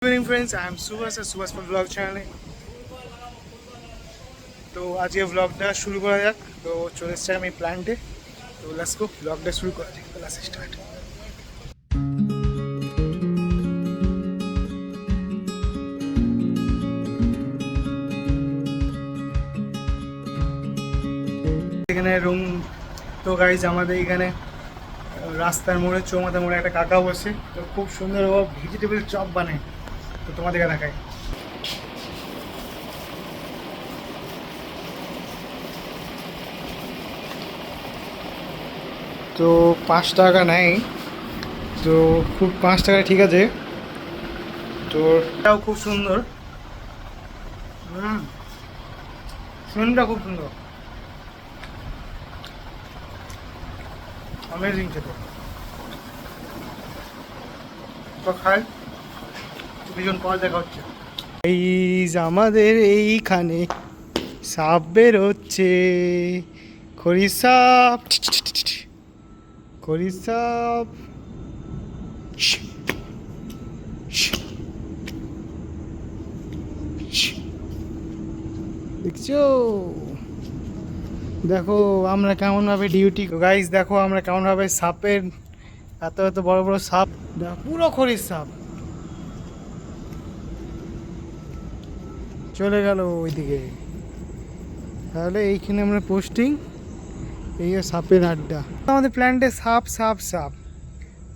Good evening friends, I am Subhas at Subhas for Vlog channel. তো আজকে ব্লগটা শুরু করা যাক। তো চলে এসেছি আমি প্ল্যান্টে। তো লেটস গো, ব্লগটা শুরু করা যাক। Let's start. এখানে রুম। তো গাইজ আমাদের এখানে রাস্তার মোড়ে চৌমাথা মোড়ে একটা কাকা বসে, তো খুব সুন্দর ও ভেজিটেবল চপ বানায়। তো তোমাদেরকে দেখায়। তো 5 টাকা নেয়, তো খুব 5 টাকা ঠিক আছে। তো এটাও খুব সুন্দর, সুন্দর, খুব সুন্দর, অ্যামেজিং খেতে। তো খাই, ভীষণ পর দেখা হচ্ছে। এই আমাদের এইখানে সাপ বেরোচ্ছে, খড়ি সাপ, খড়ি সাপ। দেখছো, দেখো আমরা কেমনভাবে ডিউটি। গাইস দেখো আমরা কেমনভাবে সাপের, এত এত বড় বড় সাপ, পুরো খড়ির সাপ চলে গেল ওইদিকে। তাহলে এইখানে আমরা পোস্টিং, এই সাপের আড্ডা। আমাদের প্ল্যান্টে সাপ সাপ সাপ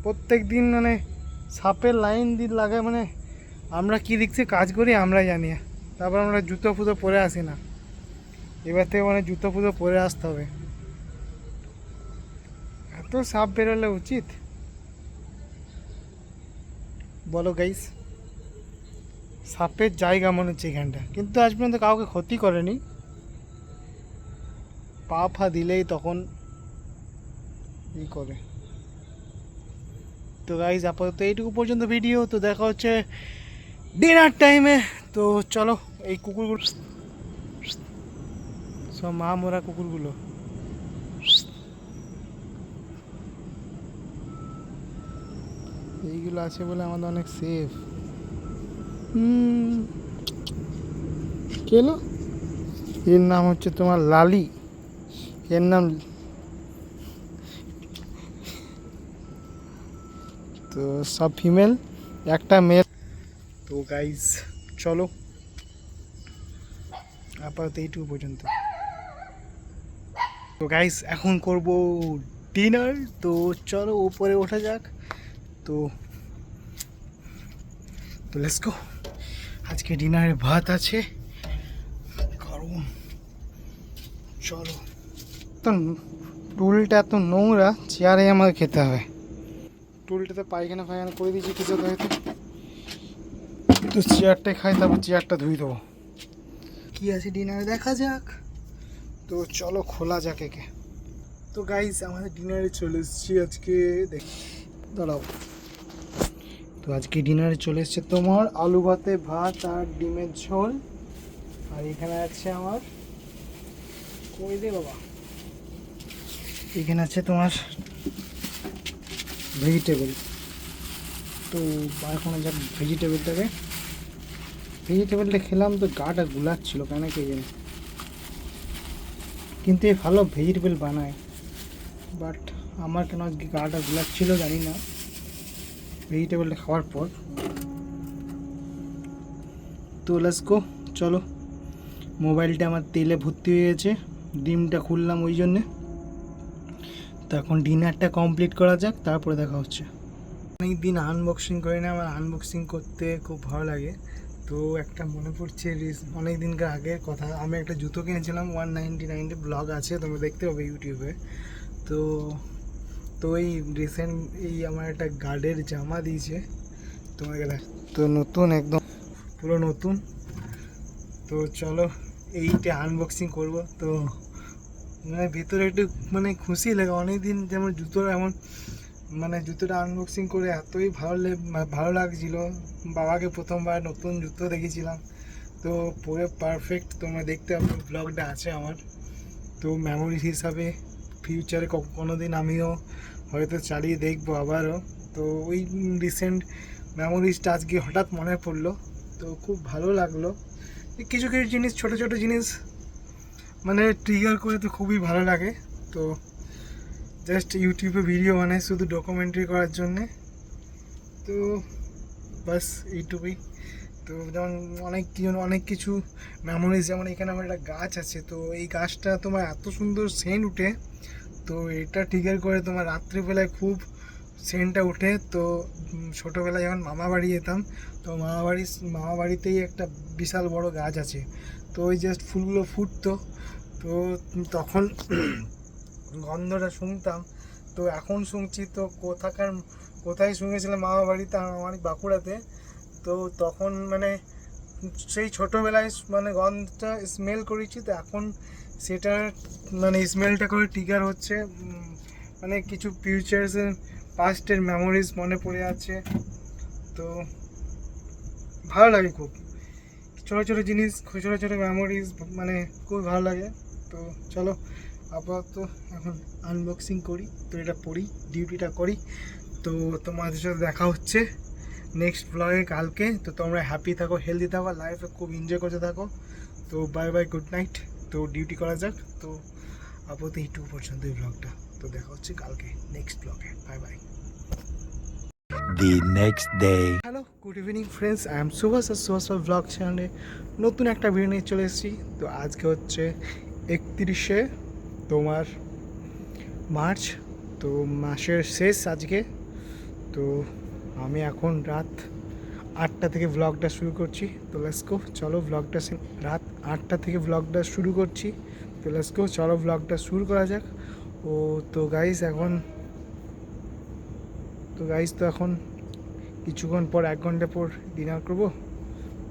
প্রত্যেক দিন, মানে সাপের লাইন দিয়ে লাগায়। মানে আমরা কি দিকছে কাজ করি আমরা জানি। তারপর আমরা জুতো ফুতো পরে আসি না, এবার থেকে মানে জুতো ফুতো পরে আসতে হবে। এত সাপ বেরোলে উচিত বলো গাইস? সাপের জায়গা মনে হচ্ছে এখানটা, কিন্তু আজ পর্যন্ত কাউকে ক্ষতি করেনি। পা ফা দিলেই তখন ই করে। তো গাইস আপাতত এইটুকু পর্যন্ত ভিডিও। তো দেখা হচ্ছে ডিনার টাইমে। তো চলো, এই কুকুরগুলো সব মা মোরা কুকুরগুলো, এইগুলো আছে বলে আমাদের অনেক সেফ। কেলো, এর নাম হচ্ছে তোমার লালি, এর নাম। তো সব ফিমেল, একটা মেল। তো গাইজ চলো, আপাতত এইটুকু পর্যন্ত। তো গাইজ এখন করব ডিনার। তো চলো উপরে ওঠা যাক। তো তো লেটস গো। আজকে ডিনারে ভাত আছে গরম। চলো। তো টুলটা এত নোংরা, চেয়ারে আমাকে খেতে হবে। টুলটাতে পায়খানা ফায়খানা করে দিয়েছি কিছু হয়তো, তো চেয়ারটাই খাই, তারপর চেয়ারটা ধুই দেবো। কী আছে ডিনারে দেখা যাক। তো চলো খোলা যাক একে। তো গাইজ আমাদের ডিনারে চলে এসেছি আজকে। দেখি দাঁড়াও। তো আজকে ডিনারে চলে এসছে তোমার আলু ভাতে ভাত আর ডিমের ঝোল। আর এখানে আছে আমার, কই দে বাবা, এখানে আছে তোমার ভেজিটেবল। তো এখন যাক ভেজিটেবলটা খেলাম, তো গাটা গুলাচ্ছিল কেন কে জানে। কিন্তু এ ভালো ভেজিটেবল বানায়, বাট আমার কেন আজকে গাটা গুলাচ্ছিল জানি না ভেজিটেবলটা খাওয়ার পর। তো লেটস গো, চলো। মোবাইলটা আমার তেলে ভর্তি হয়ে গেছে, ডিমটা খুললাম ওই জন্যে। তো এখন ডিনারটা কমপ্লিট করা যাক, তারপরে দেখা হচ্ছে। অনেক দিন আনবক্সিং করি না, আমার আনবক্সিং করতে খুব ভালো লাগে। তো একটা মনে পড়ছে অনেক দিনকার আগের কথা। আমি একটা জুতো কিনেছিলাম 199 ব্লগ আছে, তোমরা দেখতে পাবে ইউটিউবে। তো তো এই রিসেন্ট এই আমার একটা গার্ডের জামা দিয়েছে তোমাকে দেখ। তো নতুন, একদম পুরো নতুন। তো চলো এইটা আনবক্সিং করব। তো মানে ভেতরে একটু মানে খুশি লাগে অনেক দিন, যেমন জুতোর এমন মানে জুতোটা আনবক্সিং করে এতই ভালো লাগছিলো। বাবাকে প্রথমবার নতুন জুতো দেখেছিলাম, তো পুরো পারফেক্ট। তোমরা দেখতে পাবে ব্লগটা আছে আমার। তো মেমোরিজ হিসাবে ফিউচারে কোনো দিন আমিও হয়তো চালিয়ে দেখবো আবারও। তো ওই রিসেন্ট মেমোরিজটা আজকে হঠাৎ মনে পড়লো, তো খুব ভালো লাগলো। কিছু কিছু জিনিস, ছোটো ছোটো জিনিস মানে ট্রিগার করে তো খুবই ভালো লাগে। তো জাস্ট ইউটিউবে ভিডিও বানাই শুধু ডকুমেন্টারি করার জন্যে, তো বাস এইটুকুই। তো যেমন অনেক কিছু মেমোরিজ, যেমন এখানে আমার একটা গাছ আছে, তো এই গাছটা তোমার এত সুন্দর সেন্ট উঠে, তো এটা ট্রিগার করে তোমার রাত্রিবেলায় খুব সেন্টটা ওঠে। তো ছোটোবেলায় যখন মামা বাড়ি যেতাম, তো মামা বাড়িতেই একটা বিশাল বড় গাছ আছে, তো ওই জাস্ট ফুলগুলো ফুটতো, তো তখন গন্ধটা শুনতাম। তো এখন শুনছি তো কোথায় শুনেছিলাম মামা বাড়িতে, আমার বাঁকুড়াতে। তো তখন মানে সেই ছোটোবেলায় মানে গন্ধটা স্মেল করেছি, তো এখন সেটা মানে স্মেলটা করে ট্রিগার হচ্ছে, মানে কিছু ফিউচার্সের পাস্টের মেমোরিজ মনে পড়ে আছে। তো ভালো লাগে খুব, ছোটো ছোটো জিনিস, ছোটো ছোটো মেমোরিজ মানে খুব ভালো লাগে। তো চলো আপাতত এখন আনবক্সিং করি, তো এটা পড়ি, ডিউটিটা করি। তো তোমাদের সাথে দেখা হচ্ছে নেক্সট ব্লগে কালকে। তো তোমরা হ্যাপি থাকো, হেলদি থাকো, লাইফে খুব এনজয় করতে থাকো। তো বাই বাই, গুড নাইট। তো ডিউটি করা যাক। তো আপাতত এইটুকু পর্যন্ত এই ব্লগটা, তো দেখা হচ্ছে কালকে next blog. Bye bye. The next day. Hello, good evening friends, I am Subhash আর সুভাষ ব্লগ চ্যানেলে নতুন একটা ভিডিও নিয়ে চলে এসেছি। তো আজকে হচ্ছে 31শে তোমার মার্চ, তো মাসের শেষ আজকে। তো আমি এখন রাত 8টা থেকে ব্লগটা শুরু করছি। তো লেটস গো, চলো ব্লগটা রাত 8টা থেকে ব্লগটা শুরু করছি। তো লেটস গো, চলো ব্লগটা শুরু করা যাক। তো গাইস এখন কিছুক্ষণ পর 1 ঘন্টা পর ডিনার করব।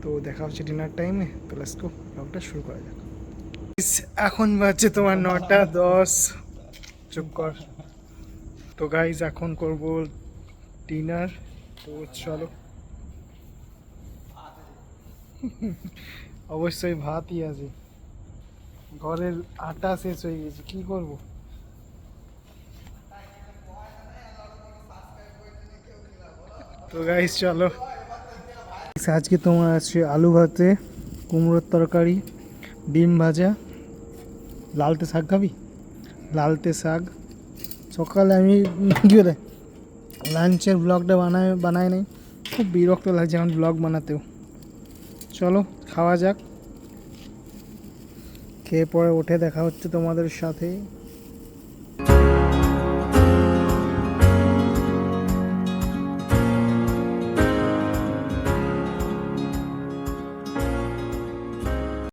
তো দেখা হচ্ছে ডিনার টাইমে। তো লেটস গো, ব্লগটা শুরু করা যাক। এখন বাজছে তোমার 9টা 10। চুপ কর। তো গাইস এখন করব ডিনার। তো চলো, অবশ্যই ভাতই আছে, ঘরের আটা শেষ হয়ে গেছে, কি করব। তো গাইস চলো, আজকে তোমার আছে আলু ভাতে, কুমড়োর তরকারি, ডিম ভাজা, লালতে শাক। খাবি লালতে শাক? সকালে আমি কী করে লাঞ্চের ব্লগটা বানাই নাই, খুব বিরক্ত লাগছে এখন ব্লগ বানাতেও। চলো খাওয়া যাক, খেয়ে পরে উঠে দেখা হচ্ছে তোমাদের সাথে।